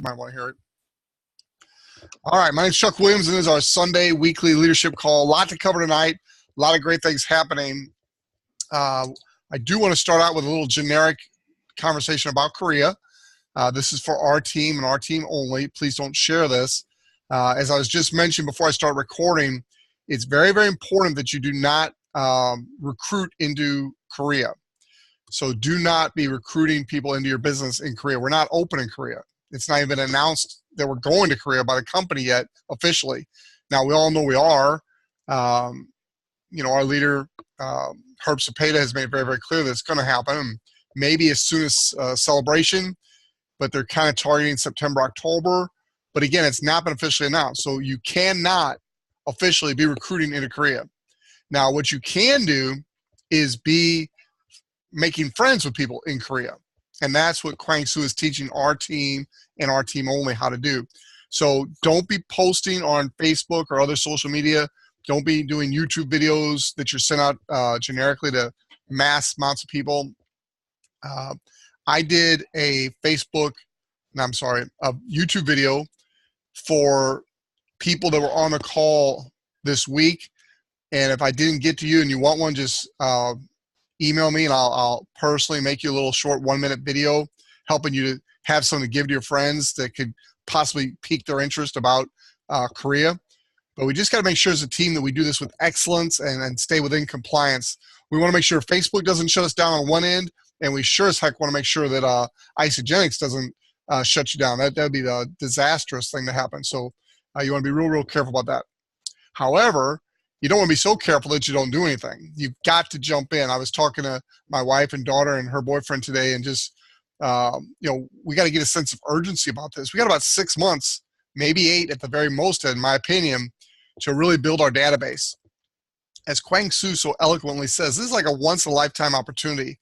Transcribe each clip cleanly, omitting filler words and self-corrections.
might want to hear it. All right, my name's Chuck Williams, and this is our Sunday weekly leadership call. A lot to cover tonight. A lot of great things happening. I do want to start out with a little generic conversation about Korea. This is for our team and our team only. Please don't share this. As I was just mentioned before I start recording, it's very, very important that you do not recruit into Korea. So do not be recruiting people into your business in Korea. We're not open in Korea. It's not even announced that we're going to Korea by the company yet officially. Now, we all know we are. Our leader, Herb Cepeda, has made it very, very clear that it's going to happen. Maybe as soon as celebration, but they're kind of targeting September, October. But again, it's not been officially announced. So you cannot officially be recruiting into Korea. Now, what you can do is be making friends with people in Korea. And that's what Kwang-Soo is teaching our team and our team only how to do. So don't be posting on Facebook or other social media. Don't be doing YouTube videos that you're sent out generically to mass amounts of people. I did a YouTube video for people that were on the call this week. And if I didn't get to you and you want one, just email me and I'll personally make you a little short 1-minute video helping you to have something to give to your friends that could possibly pique their interest about Korea. But we just got to make sure as a team that we do this with excellence and stay within compliance. We want to make sure Facebook doesn't shut us down on one end, and we sure as heck want to make sure that Isogenics doesn't shut you down. That would be the disastrous thing to happen. So you want to be real, real careful about that. However, you don't want to be so careful that you don't do anything. You've got to jump in. I was talking to my wife and daughter and her boyfriend today, and just, we got to get a sense of urgency about this. We got about 6 months, maybe 8 at the very most, in my opinion, to really build our database. As Kwang-Soo so eloquently says, this is like a once-in-a-lifetime opportunity.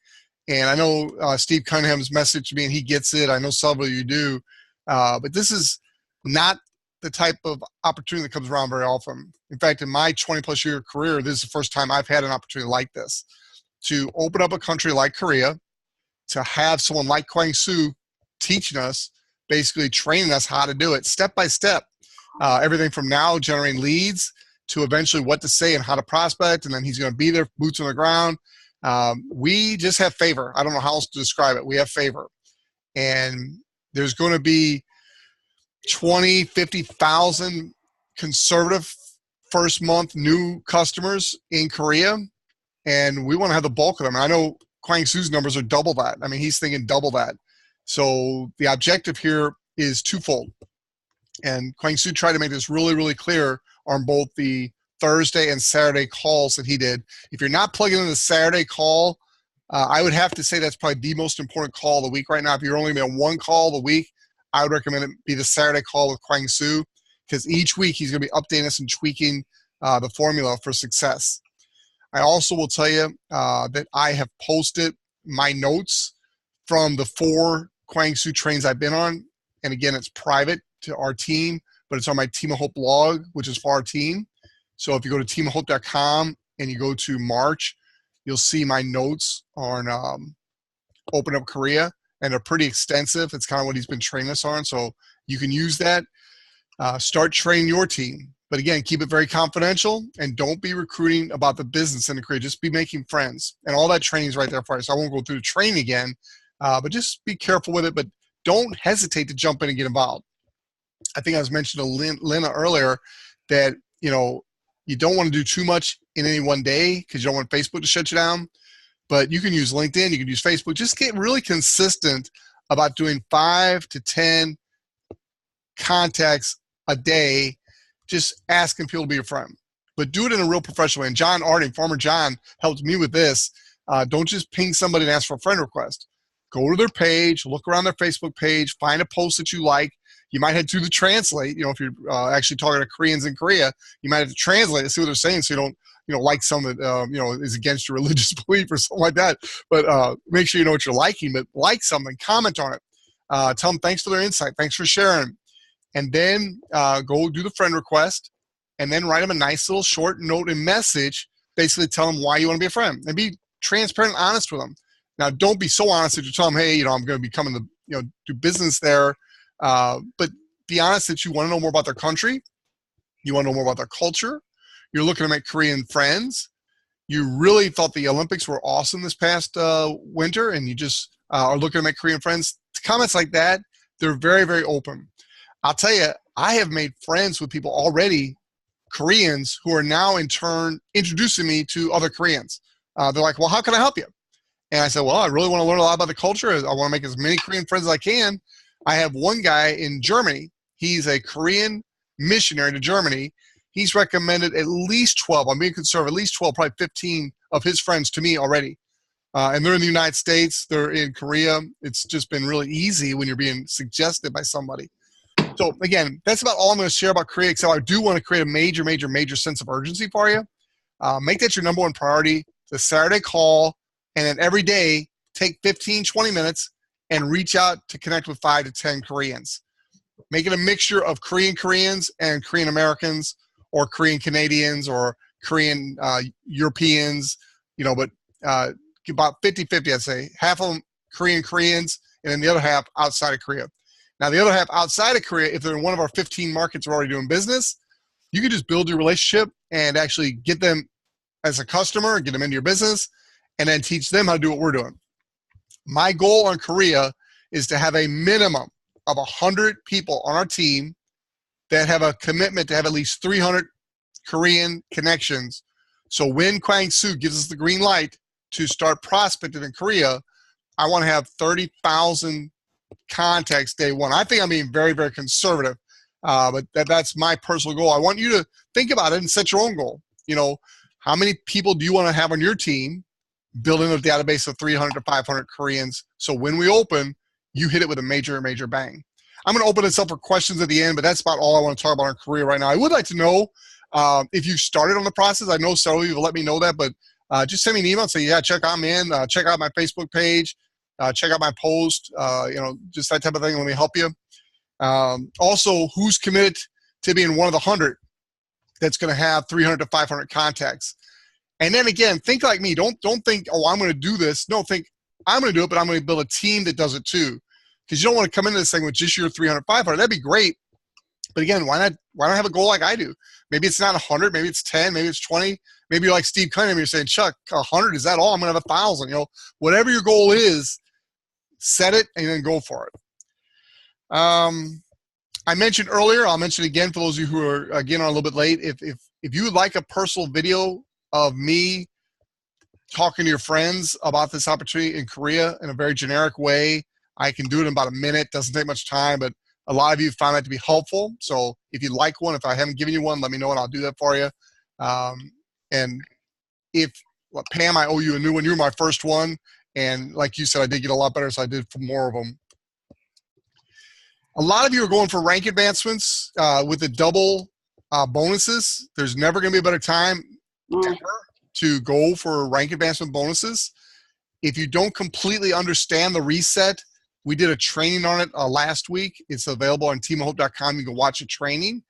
And I know Steve Cunningham's messaged me, and he gets it. I know several of you do. But this is not the type of opportunity that comes around very often. In fact, in my 20-plus year career, this is the first time I've had an opportunity like this, to open up a country like Korea, to have someone like Kwang-Soo teaching us, basically training us how to do it step by step. Everything from now generating leads to eventually what to say and how to prospect, and then he's going to be there, boots on the ground. We just have favor. I don't know how else to describe it. We have favor. And there's going to be 20, 50,000 conservative first month new customers in Korea, and we want to have the bulk of them. And I know Kwang-Soo's numbers are double that. I mean, he's thinking double that. So the objective here is twofold. And Kwang-Soo tried to make this really, really clear on both the Thursday and Saturday calls that he did. If you're not plugging in the Saturday call, I would have to say that's probably the most important call of the week right now. If you're only on one call a week, I would recommend it be the Saturday call with Kwang-Soo, because each week he's going to be updating us and tweaking the formula for success. I also will tell you that I have posted my notes from the 4 Kwang-Soo trains I've been on. And again, it's private to our team, but it's on my Team of Hope blog, which is for our team. So if you go to teamofhope.com and you go to March, you'll see my notes on Open Up Korea. And they're pretty extensive. It's kind of what he's been training us on. So you can use that. Start training your team. But again, keep it very confidential and don't be recruiting about the business in the Korea. Just be making friends. And all that training is right there for you. So I won't go through the training again, but just be careful with it. But don't hesitate to jump in and get involved. I think I was mentioning to Lena earlier that, you don't want to do too much in any one day because you don't want Facebook to shut you down. But you can use LinkedIn, you can use Facebook. Just get really consistent about doing 5 to 10 contacts a day, just asking people to be your friend. But do it in a real professional way. And John Arding, Farmer John, helped me with this. Don't just ping somebody and ask for a friend request. Go to their page, look around their Facebook page, find a post that you like. You might have to do the translate. If you're actually talking to Koreans in Korea, you might have to translate and see what they're saying so you don't like something that, is against your religious belief or something like that. But make sure you know what you're liking, but like something, comment on it. Tell them thanks for their insight. Thanks for sharing. And then go do the friend request and then write them a nice little short note and message, basically tell them why you want to be a friend and be transparent and honest with them. Now, don't be so honest that you tell them, hey, I'm going to be coming to, do business there. But be honest that you want to know more about their country. You want to know more about their culture. You're looking to make Korean friends. You really thought the Olympics were awesome this past winter, and you just are looking to make Korean friends. Comments like that, they're very, very open. I'll tell you, I have made friends with people already, Koreans, who are now in turn introducing me to other Koreans. They're like, well, how can I help you? And I said, well, I really want to learn a lot about the culture. I want to make as many Korean friends as I can. I have one guy in Germany. He's a Korean missionary to Germany. He's recommended at least 12, I'm being conservative, at least 12, probably 15 of his friends to me already. And they're in the United States. They're in Korea. It's just been really easy when you're being suggested by somebody. So again, that's about all I'm going to share about Korea, except I do want to create a major, major, major sense of urgency for you. Make that your number one priority. The Saturday call, and then every day, take 15, 20 minutes and reach out to connect with 5 to 10 Koreans. Make it a mixture of Korean Koreans and Korean Americans, or Korean Canadians, or Korean Europeans, but about 50-50, I'd say. Half of them Korean Koreans, and then the other half outside of Korea. Now, the other half outside of Korea, if they're in one of our 15 markets we're already doing business, you can just build your relationship and actually get them as a customer and get them into your business, and then teach them how to do what we're doing. My goal on Korea is to have a minimum of 100 people on our team that have a commitment to have at least 300 Korean connections. So when Kwang-Soo gives us the green light to start prospecting in Korea, I want to have 30,000 contacts day one. I think I'm being very, very conservative, but that's my personal goal. I want you to think about it and set your own goal. How many people do you want to have on your team, building a database of 300 to 500 Koreans, so when we open, you hit it with a major, major bang. I'm going to open this up for questions at the end, but that's about all I want to talk about in Korea right now. I would like to know if you've started on the process. I know several of you have let me know that, but just send me an email and say, yeah, check out my Facebook page, check out my post, just that type of thing. Let me help you. Also, who's committed to being one of the 100 that's going to have 300 to 500 contacts? And then again, think like me. Don't think, oh, I'm going to do this. No, think I'm going to do it, but I'm going to build a team that does it too. Because you don't want to come into this thing with just your 300, 500. That'd be great. But again, why not have a goal like I do? Maybe it's not 100, maybe it's 10, maybe it's 20. Maybe you're like Steve Cunningham, you're saying, Chuck, 100, is that all? I'm going to have 1,000. Whatever your goal is, set it and then go for it. I mentioned earlier, I'll mention again for those of you who are, again, on a little bit late, if you would like a personal video of me talking to your friends about this opportunity in Korea in a very generic way, I can do it in about a minute. Doesn't take much time, but a lot of you find that to be helpful. So if you'd like one, if I haven't given you one, let me know and I'll do that for you. And Pam, I owe you a new one. You were my first one. And like you said, I did get a lot better, so I did for more of them. A lot of you are going for rank advancements with the double bonuses. There's never going to be a better time ever to go for rank advancement bonuses. If you don't completely understand the reset, we did a training on it last week. It's available on teamofhope.com. You can watch a training.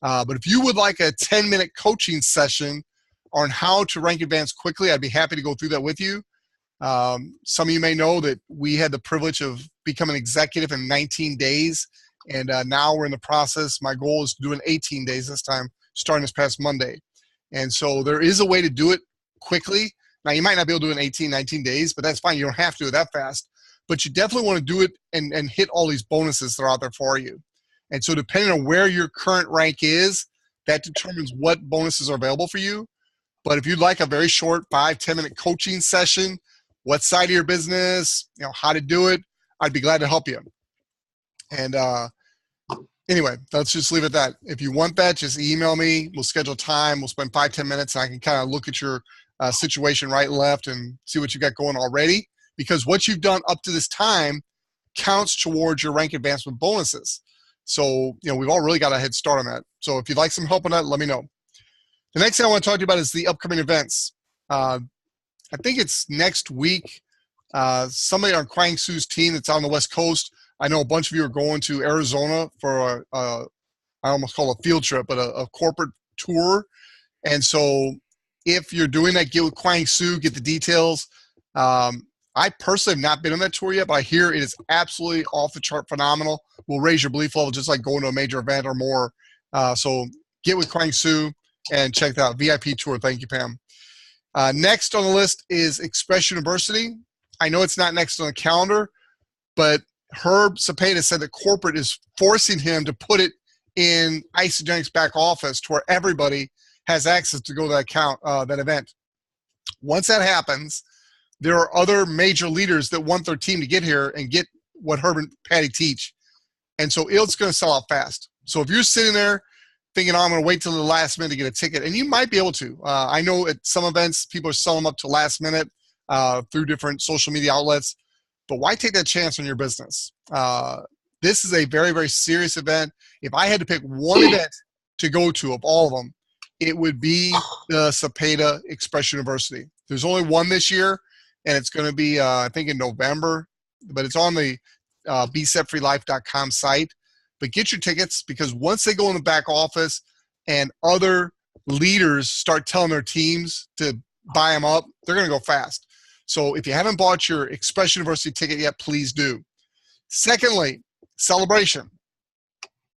But if you would like a 10-minute coaching session on how to rank advance quickly, I'd be happy to go through that with you. Some of you may know that we had the privilege of becoming an executive in 19 days. And now we're in the process. My goal is to do it in 18 days this time, starting this past Monday. And so there is a way to do it quickly. Now, you might not be able to do it in 18, 19 days, but that's fine. You don't have to do it that fast. But you definitely want to do it and hit all these bonuses that are out there for you. And so depending on where your current rank is, that determines what bonuses are available for you. But if you'd like a very short 5-10 minute coaching session, what side of your business, how to do it, I'd be glad to help you. And anyway, let's just leave it at that. If you want that, just email me. We'll schedule time. We'll spend 5-10 minutes, and I can kind of look at your situation right and left and see what you got going already. Because what you've done up to this time counts towards your rank advancement bonuses. So, we've all really got a head start on that. So if you'd like some help on that, let me know. The next thing I want to talk to you about is the upcoming events. I think it's next week. Somebody on Kwang-Soo's team that's out on the West Coast, I know a bunch of you are going to Arizona for I almost call it a field trip, but a corporate tour. And so if you're doing that, get with Kwang-Soo, get the details. I personally have not been on that tour yet, but I hear it is absolutely off the chart phenomenal. Will raise your belief level just like going to a major event or more. So get with Kwang Soo and check that out. VIP tour. Thank you, Pam. Next on the list is Express University. I know it's not next on the calendar, but Herb Cepeda said that corporate is forcing him to put it in Isagenix back office to where everybody has access to go to that event. Once that happens, there are other major leaders that want their team to get here and get what Herb and Patty teach. And so it's going to sell out fast. So if you're sitting there thinking, oh, I'm going to wait till the last minute to get a ticket, and you might be able to. I know at some events, people are selling them up to last minute through different social media outlets. But why take that chance on your business? This is a very, very serious event. If I had to pick one event to go to of all of them, it would be the Cepeda Express University. There's only one this year, and it's going to be, I think, in November. But it's on the BeSetFreeLife.com site. But get your tickets, because once they go in the back office and other leaders start telling their teams to buy them up, they're going to go fast. So if you haven't bought your Express University ticket yet, please do. Secondly, Celebration.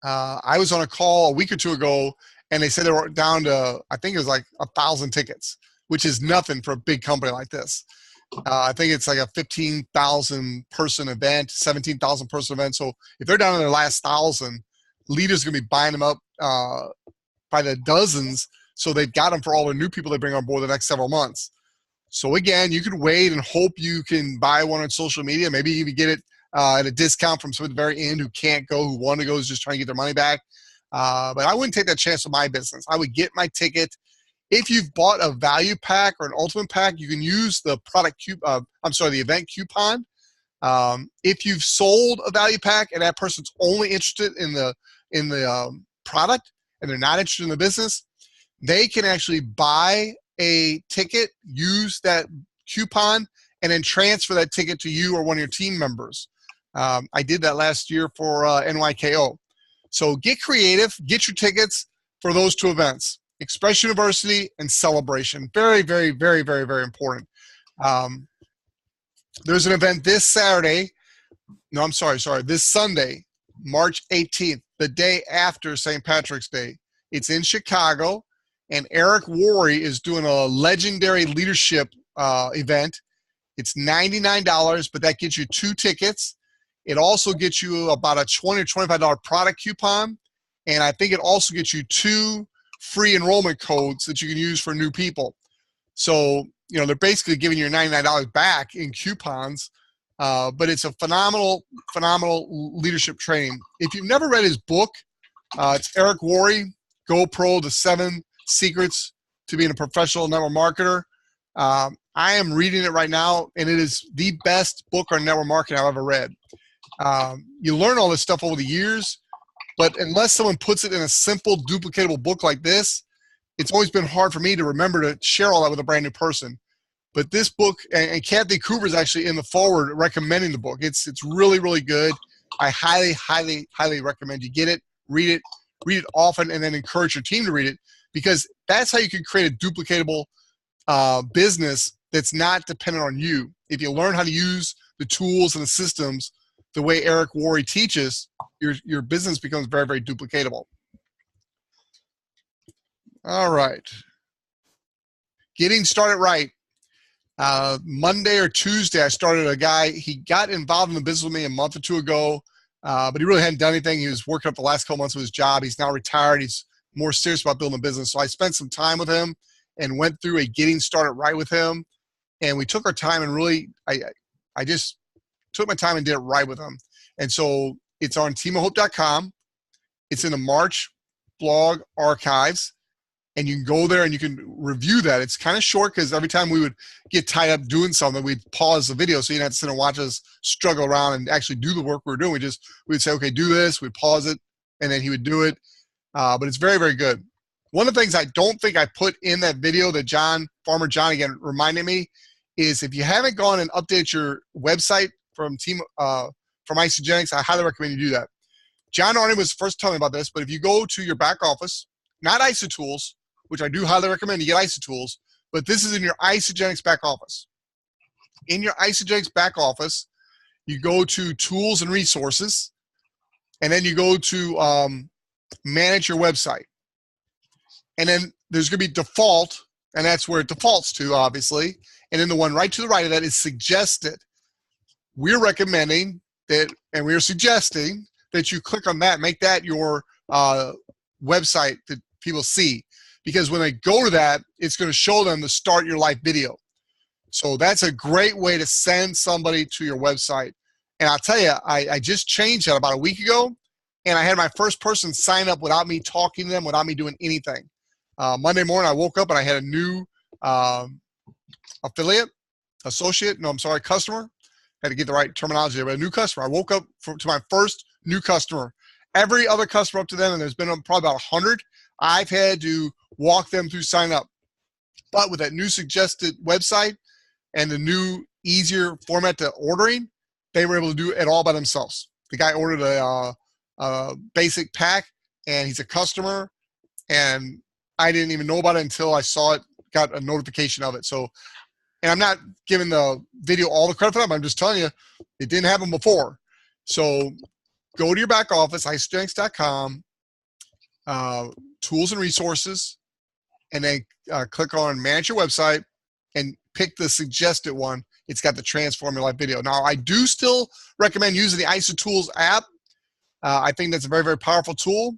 I was on a call a week or two ago, and they said they were down to, I think it was like 1,000 tickets, which is nothing for a big company like this. I think it's like a 15,000 person event, 17,000 person event. So if they're down to their last 1,000, leaders are going to be buying them up by the dozens. So they've got them for all the new people they bring on board the next several months. So again, you could wait and hope you can buy one on social media. Maybe even get it at a discount from some at the very end who can't go, who want to go, is just trying to get their money back. But I wouldn't take that chance with my business. I would get my ticket. If you've bought a value pack or an ultimate pack, you can use the the event coupon. If you've sold a value pack and that person's only interested in the product and they're not interested in the business, they can actually buy a ticket, use that coupon, and then transfer that ticket to you or one of your team members. I did that last year for NYKO. So get creative, get your tickets for those two events, Express University and Celebration. Very, very, very, very, very important. There's an event this Saturday. No, I'm sorry, this Sunday, March 18th, the day after St. Patrick's Day. It's in Chicago. And Eric Worre is doing a legendary leadership event. It's $99, but that gets you 2 tickets. It also gets you about a $20 or $25 product coupon. And I think it also gets you 2 free enrollment codes that you can use for new people. So, you know, they're basically giving you $99 back in coupons. But it's a phenomenal leadership training. If you've never read his book, it's Eric Worre, GoPro, The 7 Secrets to Being a Professional Network Marketer. I am reading it right now, and it is the best book on network marketing I've ever read. You learn all this stuff over the years, but unless someone puts it in a simple, duplicatable book like this, it's always been hard for me to remember to share all that with a brand new person. But this book, and Kathy Cooper is actually in the forward recommending the book. It's really, really good. I highly, highly, highly recommend you get it, read it often, and then encourage your team to read it, because that's how you can create a duplicatable business that's not dependent on you. If you learn how to use the tools and the systems the way Eric Worre teaches, your business becomes very, very duplicatable. All right. Getting started right. Monday or Tuesday, I started a guy. He got involved in the business with me a month or 2 ago, but he really hadn't done anything. He was working up the last couple months of his job. He's now retired. He's more serious about building a business. So I spent some time with him and went through a getting started right with him. And we took our time and really, I just took my time and did it right with him. And so it's on teamofhope.com. It's in the March blog archives. And you can go there and you can review that. It's kind of short because every time we would get tied up doing something, we'd pause the video so you didn't have to sit and watch us struggle around and actually do the work we were doing. We'd say, okay, do this. We'd pause it, and then he would do it. But it's very, very good. One of the things I don't think I put in that video that Farmer John again reminded me is if you haven't gone and updated your website from Isagenix, I highly recommend you do that. John Arney was first telling me about this, but if you go to your back office, not IsoTools, which I do highly recommend you get IsoTools, but this is in your Isagenix back office. in your Isagenix back office, you go to Tools and Resources, and then you go to Manage Your Website. And then there's going to be Default, and that's where it defaults to, obviously. And then the one right to the right of that is Suggested. We're recommending that, and we're suggesting that you click on that, make that your website that people see. Because when they go to that, it's going to show them the Start Your Life video. So that's a great way to send somebody to your website. And I'll tell you, I just changed that about a week ago, and I had my first person sign up without me talking to them, without me doing anything. Monday morning, I woke up and I had a new customer. Had to get the right terminology there, but a new customer. I woke up to my first new customer. Every other customer up to them, and there's been probably about 100, I've had to walk them through sign up. But with that new suggested website and the new easier format to ordering, they were able to do it all by themselves. The guy ordered a basic pack, and he's a customer, and I didn't even know about it until I saw it, got a notification of it. So, and I'm not giving the video all the credit for that, but I'm just telling you, it didn't happen before. So go to your back office, isagenix.com, Tools and Resources, and then click on Manage Your Website and pick the suggested one. It's got the Transform Your Life video. Now, I do still recommend using the IsoTools app. I think that's a very, very powerful tool,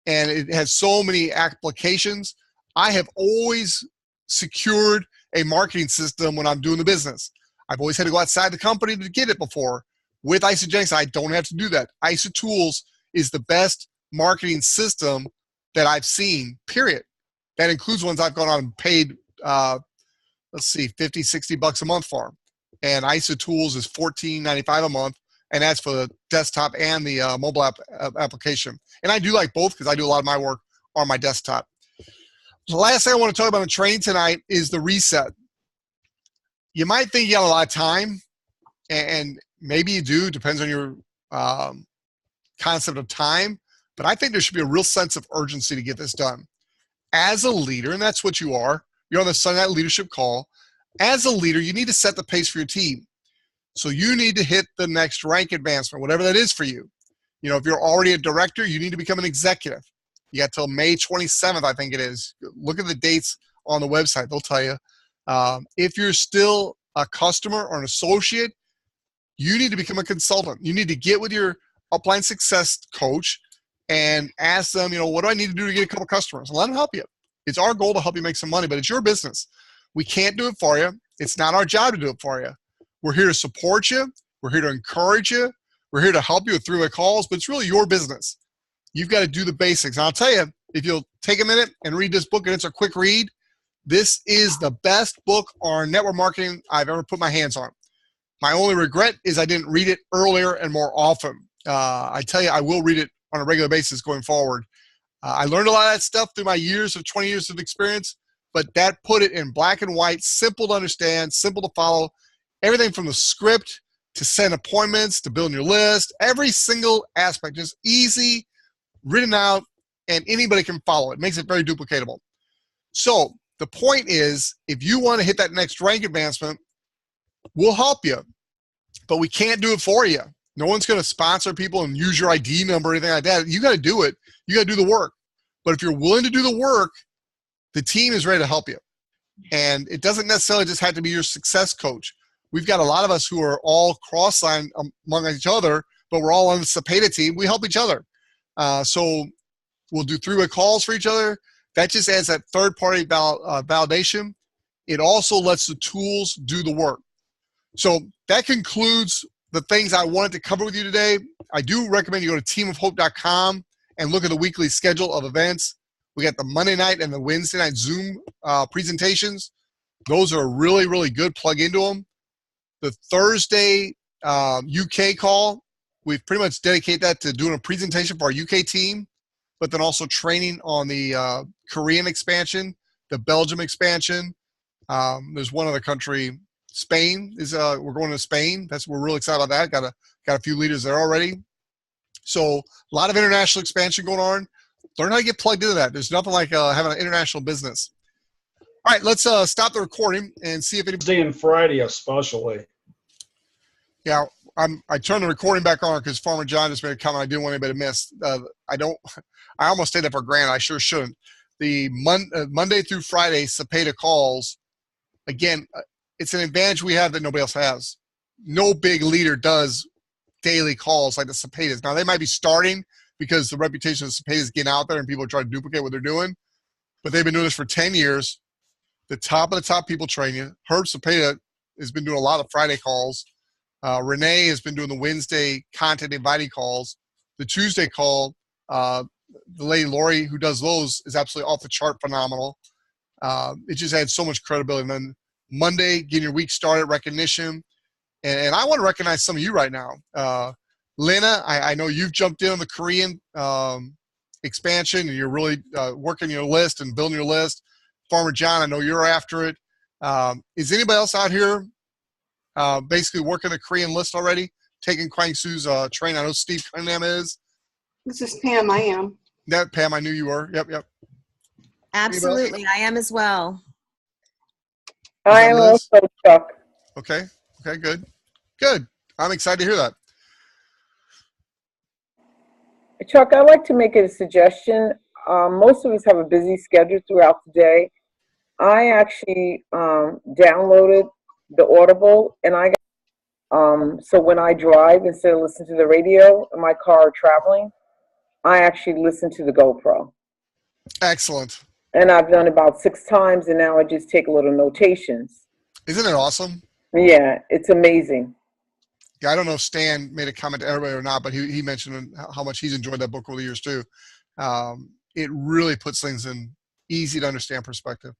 and it has so many applications. I have always secured a marketing system when I'm doing the business. I've always had to go outside the company to get it before. With Isagenix, I don't have to do that. IsoTools is the best marketing system that I've seen, period. That includes ones I've gone on and paid, let's see, 50, 60 bucks a month for. And IsoTools is $14.95 a month, and that's for the desktop and the mobile application. And I do like both because I do a lot of my work on my desktop. The last thing I want to talk about in training tonight is the reset. You might think you got a lot of time, and maybe you do, depends on your concept of time, but I think there should be a real sense of urgency to get this done. As a leader, and that's what you are, you're on the Sunday Night Leadership Call. As a leader, you need to set the pace for your team. So you need to hit the next rank advancement, whatever that is for you. You know, if you're already a director, you need to become an executive. You got till May 27th, I think it is. Look at the dates on the website. They'll tell you. If you're still a customer or an associate, you need to become a consultant. You need to get with your upline success coach and ask them, you know, what do I need to do to get a couple customers? And let them help you. It's our goal to help you make some money, but it's your business. We can't do it for you. It's not our job to do it for you. We're here to support you. We're here to encourage you. We're here to help you with three-way calls, but it's really your business. You've got to do the basics. And I'll tell you, if you'll take a minute and read this book, and it's a quick read, this is the best book on network marketing I've ever put my hands on. My only regret is I didn't read it earlier and more often. I tell you, I will read it on a regular basis going forward. I learned a lot of that stuff through my 20 years of experience, but that put it in black and white, simple to understand, simple to follow. Everything from the script to send appointments to building your list, every single aspect, just easy, written out, and anybody can follow it. It makes it very duplicatable. So the point is, if you want to hit that next rank advancement, we'll help you, but we can't do it for you. No one's going to sponsor people and use your ID number or anything like that. You got to do it. You got to do the work. But if you're willing to do the work, the team is ready to help you. And it doesn't necessarily just have to be your success coach. We've got a lot of us who are all cross-signed among each other, but we're all on the Cepeda team. We help each other. So we'll do three-way calls for each other. That just adds that third-party validation. It also lets the tools do the work. So that concludes the things I wanted to cover with you today. I do recommend you go to teamofhope.com and look at the weekly schedule of events. We got the Monday night and the Wednesday night Zoom presentations. Those are really, really good. Plug into them. The Thursday UK call, we've pretty much dedicated that to doing a presentation for our UK team, but then also training on the Korean expansion, the Belgium expansion. There's one other country, Spain is we're going to Spain. We're really excited about that. Got a few leaders there already. So a lot of international expansion going on. Learn how to get plugged into that. There's nothing like having an international business. All right, let's stop the recording and see if anybody. Wednesday and Friday especially. Yeah, I turned the recording back on because Farmer John just made a comment I didn't want anybody to miss. I don't. I almost stayed up for granted. I sure shouldn't. The Monday through Friday Cepeda calls, again, it's an advantage we have that nobody else has. No big leader does daily calls like the Cepedas. Now, they might be starting because the reputation of the Cepedas is getting out there and people are trying to duplicate what they're doing, but they've been doing this for 10 years. The top of the top people train you. Herb Cepeda has been doing a lot of Friday calls. Renee has been doing the Wednesday content inviting calls. The Tuesday call, the lady Lori who does those is absolutely off the chart phenomenal. It just had so much credibility. And then Monday, getting your week started, recognition. And I want to recognize some of you right now. Lena, I know you've jumped in on the Korean expansion, and you're really working your list and building your list. Farmer John, I know you're after it. Is anybody else out here basically working the Korean list already, taking Kwang Su's train? I know Steve Cunningham is. This is Pam. I am. Yeah, Pam, I knew you were. Yep. Absolutely, I am as well. I am also Chuck. Okay, good. I'm excited to hear that. Chuck, I'd like to make a suggestion. Most of us have a busy schedule throughout the day. I actually downloaded the Audible, and so when I drive, instead of listening to the radio in my car traveling, I actually listen to the GoPro. Excellent. And I've done about 6 times, and now I just take little notations. Isn't it awesome? Yeah, it's amazing. Yeah, I don't know if Stan made a comment to everybody or not, but he mentioned how much he's enjoyed that book over the years too. It really puts things in easy to understand perspective.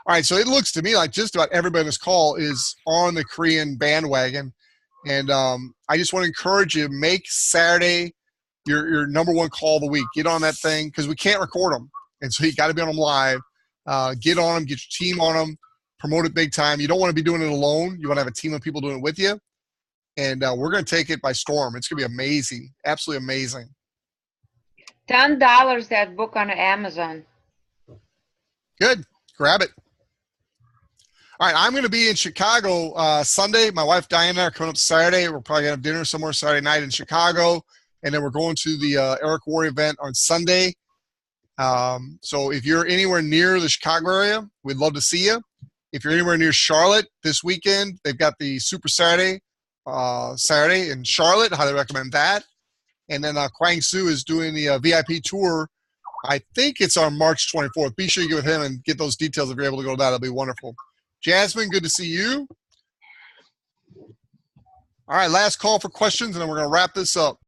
All right, so it looks to me like just about everybody on this call is on the Korean bandwagon. And I just want to encourage you, make Saturday your number one call of the week. Get on that thing because we can't record them. And so you got to be on them live. Get on them, get your team on them, promote it big time. You don't want to be doing it alone. You want to have a team of people doing it with you. And we're going to take it by storm. It's going to be amazing, absolutely amazing. $10 that book on Amazon. Good. Grab it. All right, I'm going to be in Chicago Sunday. My wife Diana and I are coming up Saturday. We're probably going to have dinner somewhere Saturday night in Chicago. And then we're going to the Eric Worre event on Sunday. So if you're anywhere near the Chicago area, we'd love to see you. If you're anywhere near Charlotte this weekend, they've got the Super Saturday in Charlotte. Highly recommend that. And then Kwang Su is doing the VIP tour. I think it's on March 24th. Be sure you get with him and get those details if you're able to go to that. It'll be wonderful. Jasmine, good to see you. All right, last call for questions, and then we're going to wrap this up.